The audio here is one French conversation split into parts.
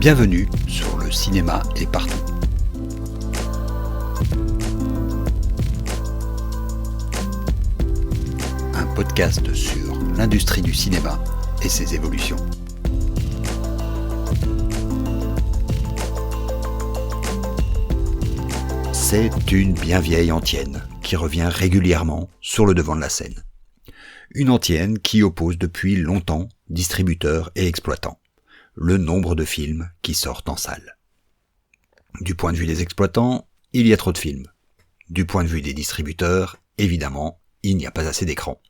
Bienvenue sur Le cinéma est partout. Un podcast sur l'industrie du cinéma et ses évolutions. C'est une bien vieille antienne qui revient régulièrement sur le devant de la scène. Une antienne qui oppose depuis longtemps distributeurs et exploitants. Le nombre de films qui sortent en salle. Du point de vue des exploitants, il y a trop de films. Du point de vue des distributeurs, évidemment, il n'y a pas assez d'écrans.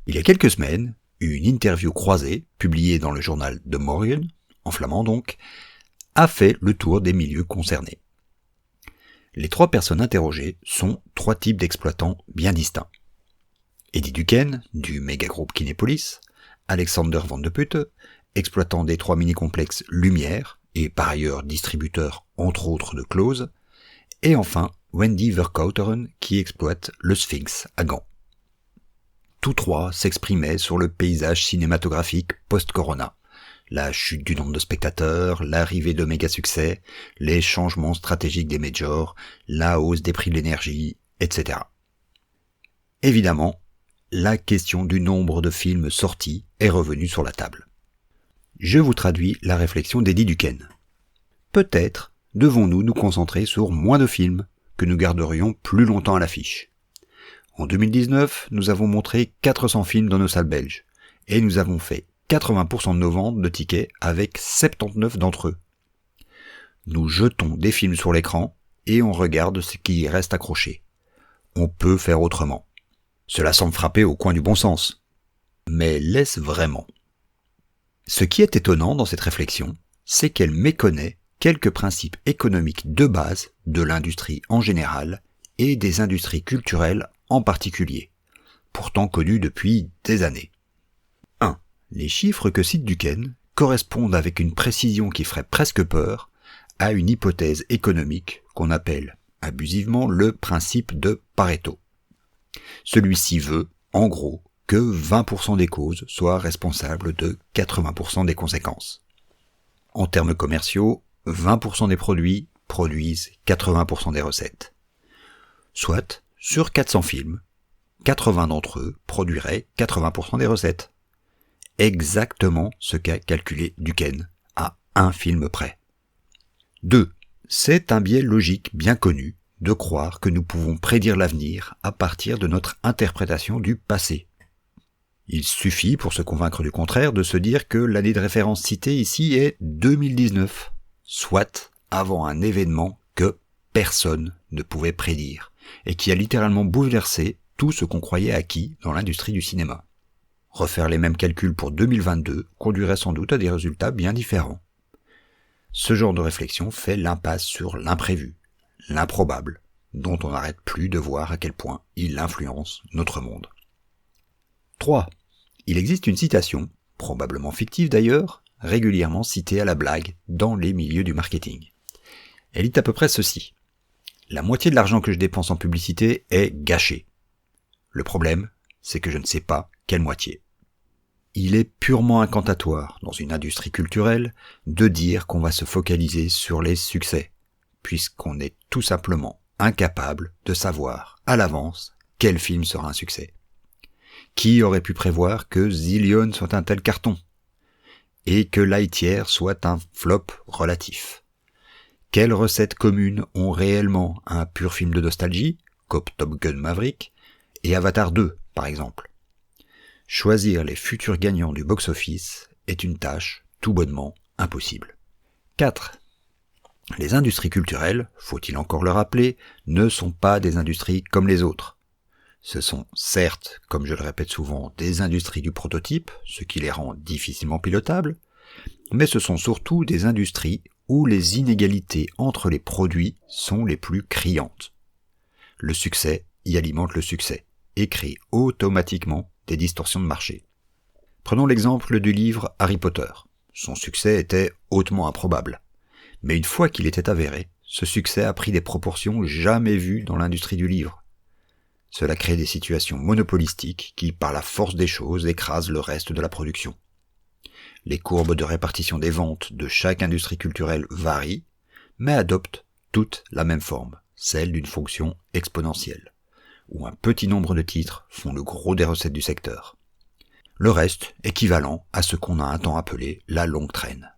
Il y a quelques semaines, une interview croisée, publiée dans le journal De Morgen, en flamand donc, a fait le tour des milieux concernés. Les trois personnes interrogées sont trois types d'exploitants bien distincts. Eddie Duquesne, du méga-groupe Kinépolis, Alexander Van de Putte, exploitant des trois mini-complexes Lumière, et par ailleurs distributeur entre autres de Close, et enfin Wendy Vercauteren qui exploite le Sphinx à Gand. Tous trois s'exprimaient sur le paysage cinématographique post-corona, la chute du nombre de spectateurs, l'arrivée de méga-succès, les changements stratégiques des majors, la hausse des prix de l'énergie, etc. Évidemment, la question du nombre de films sortis est revenue sur la table. Je vous traduis la réflexion d'Eddie Duquesne. Peut-être devons-nous nous concentrer sur moins de films que nous garderions plus longtemps à l'affiche. En 2019, nous avons montré 400 films dans nos salles belges, et nous avons fait 80% de nos ventes de tickets avec 79 d'entre eux. Nous jetons des films sur l'écran et on regarde ce qui y reste accroché. On peut faire autrement. Cela semble frapper au coin du bon sens. Mais l'est-ce vraiment ? Ce qui est étonnant dans cette réflexion, c'est qu'elle méconnaît quelques principes économiques de base de l'industrie en général et des industries culturelles en particulier, pourtant connues depuis des années. 1. Les chiffres que cite Duquesne correspondent avec une précision qui ferait presque peur à une hypothèse économique qu'on appelle abusivement le principe de Pareto. Celui-ci veut, en gros, que 20% des causes soient responsables de 80% des conséquences. En termes commerciaux, 20% des produits produisent 80% des recettes. Soit, sur 400 films, 80 d'entre eux produiraient 80% des recettes. Exactement ce qu'a calculé Duquesne, à un film près. 2. C'est un biais logique bien connu de croire que nous pouvons prédire l'avenir à partir de notre interprétation du passé. Il suffit, pour se convaincre du contraire, de se dire que l'année de référence citée ici est 2019, soit avant un événement que personne ne pouvait prédire, et qui a littéralement bouleversé tout ce qu'on croyait acquis dans l'industrie du cinéma. Refaire les mêmes calculs pour 2022 conduirait sans doute à des résultats bien différents. Ce genre de réflexion fait l'impasse sur l'imprévu, l'improbable, dont on n'arrête plus de voir à quel point il influence notre monde. 3. Il existe une citation, probablement fictive d'ailleurs, régulièrement citée à la blague dans les milieux du marketing. Elle dit à peu près ceci. La moitié de l'argent que je dépense en publicité est gâché. Le problème, c'est que je ne sais pas quelle moitié. Il est purement incantatoire, dans une industrie culturelle, de dire qu'on va se focaliser sur les succès, puisqu'on est tout simplement incapable de savoir à l'avance quel film sera un succès. Qui aurait pu prévoir que Zillion soit un tel carton et que Lightyear soit un flop relatif? Quelles recettes communes ont réellement un pur film de nostalgie, comme Top Gun Maverick, et Avatar 2, par exemple? Choisir les futurs gagnants du box-office est une tâche tout bonnement impossible. 4. Les industries culturelles, faut-il encore le rappeler, ne sont pas des industries comme les autres. Ce sont certes, comme je le répète souvent, des industries du prototype, ce qui les rend difficilement pilotables, mais ce sont surtout des industries où les inégalités entre les produits sont les plus criantes. Le succès y alimente le succès et crée automatiquement des distorsions de marché. Prenons l'exemple du livre Harry Potter. Son succès était hautement improbable. Mais une fois qu'il était avéré, ce succès a pris des proportions jamais vues dans l'industrie du livre. Cela crée des situations monopolistiques qui, par la force des choses, écrasent le reste de la production. Les courbes de répartition des ventes de chaque industrie culturelle varient, mais adoptent toutes la même forme, celle d'une fonction exponentielle, où un petit nombre de titres font le gros des recettes du secteur. Le reste équivalent à ce qu'on a un temps appelé la longue traîne.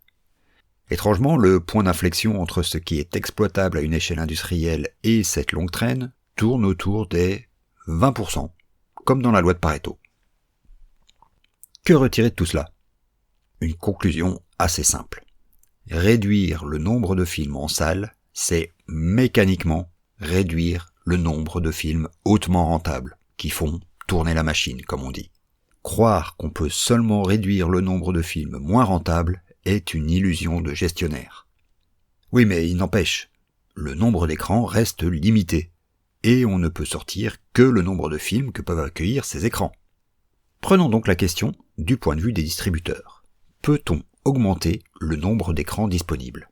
Étrangement, le point d'inflexion entre ce qui est exploitable à une échelle industrielle et cette longue traîne tourne autour des 20%, comme dans la loi de Pareto. Que retirer de tout cela ? Une conclusion assez simple. Réduire le nombre de films en salle, c'est mécaniquement réduire le nombre de films hautement rentables, qui font tourner la machine, comme on dit. Croire qu'on peut seulement réduire le nombre de films moins rentables est une illusion de gestionnaire. Oui, mais il n'empêche, le nombre d'écrans reste limité, et on ne peut sortir que le nombre de films que peuvent accueillir ces écrans. Prenons donc la question du point de vue des distributeurs. Peut-on augmenter le nombre d'écrans disponibles ?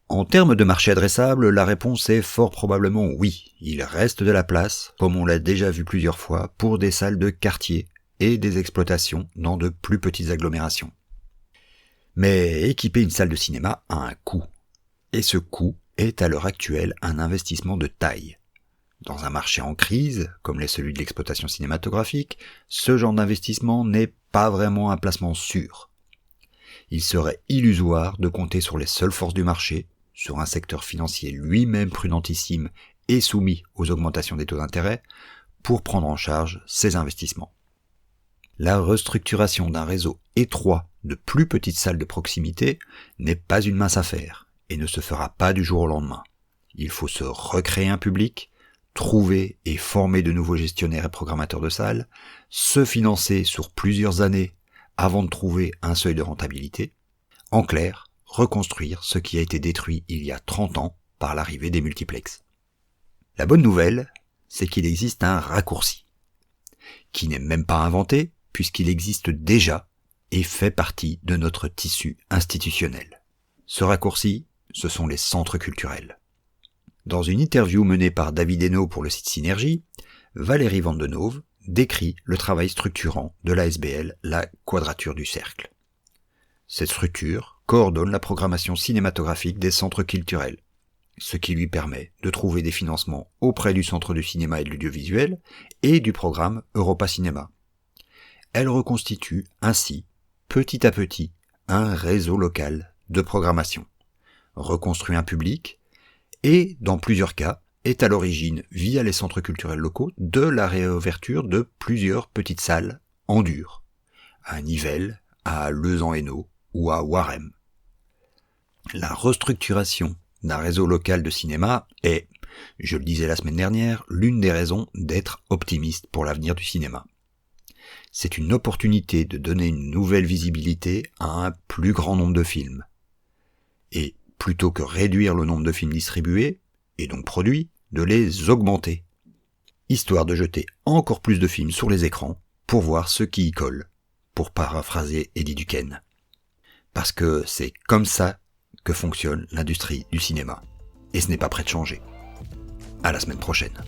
En termes de marché adressable, la réponse est fort probablement oui. Il reste de la place, comme on l'a déjà vu plusieurs fois, pour des salles de quartier et des exploitations dans de plus petites agglomérations. Mais équiper une salle de cinéma a un coût. Et ce coût est à l'heure actuelle un investissement de taille. Dans un marché en crise, comme l'est celui de l'exploitation cinématographique, ce genre d'investissement n'est pas vraiment un placement sûr. Il serait illusoire de compter sur les seules forces du marché, sur un secteur financier lui-même prudentissime et soumis aux augmentations des taux d'intérêt, pour prendre en charge ces investissements. La restructuration d'un réseau étroit de plus petites salles de proximité n'est pas une mince affaire et ne se fera pas du jour au lendemain. Il faut se recréer un public, trouver et former de nouveaux gestionnaires et programmateurs de salles, se financer sur plusieurs années avant de trouver un seuil de rentabilité. En clair, reconstruire ce qui a été détruit il y a 30 ans par l'arrivée des multiplexes. La bonne nouvelle, c'est qu'il existe un raccourci, qui n'est même pas inventé puisqu'il existe déjà et fait partie de notre tissu institutionnel. Ce raccourci, ce sont les centres culturels. Dans une interview menée par David Hainaut pour le site Synergie, Valérie Vandenove décrit le travail structurant de l'ASBL, la Quadrature du Cercle. Cette structure coordonne la programmation cinématographique des centres culturels, ce qui lui permet de trouver des financements auprès du Centre du cinéma et de l'audiovisuel et du programme Europa Cinéma. Elle reconstitue ainsi, petit à petit, un réseau local de programmation, reconstruit un public et, dans plusieurs cas, est à l'origine, via les centres culturels locaux, de la réouverture de plusieurs petites salles en dur, à Nivelles, à Leuze-en-Hainaut ou à Waremme. La restructuration d'un réseau local de cinéma est, je le disais la semaine dernière, l'une des raisons d'être optimiste pour l'avenir du cinéma. C'est une opportunité de donner une nouvelle visibilité à un plus grand nombre de films. Et plutôt que réduire le nombre de films distribués, et donc produits, de les augmenter, histoire de jeter encore plus de films sur les écrans pour voir ce qui y colle, pour paraphraser Eddie Duquesne. Parce que c'est comme ça que fonctionne l'industrie du cinéma, et ce n'est pas prêt de changer. À la semaine prochaine.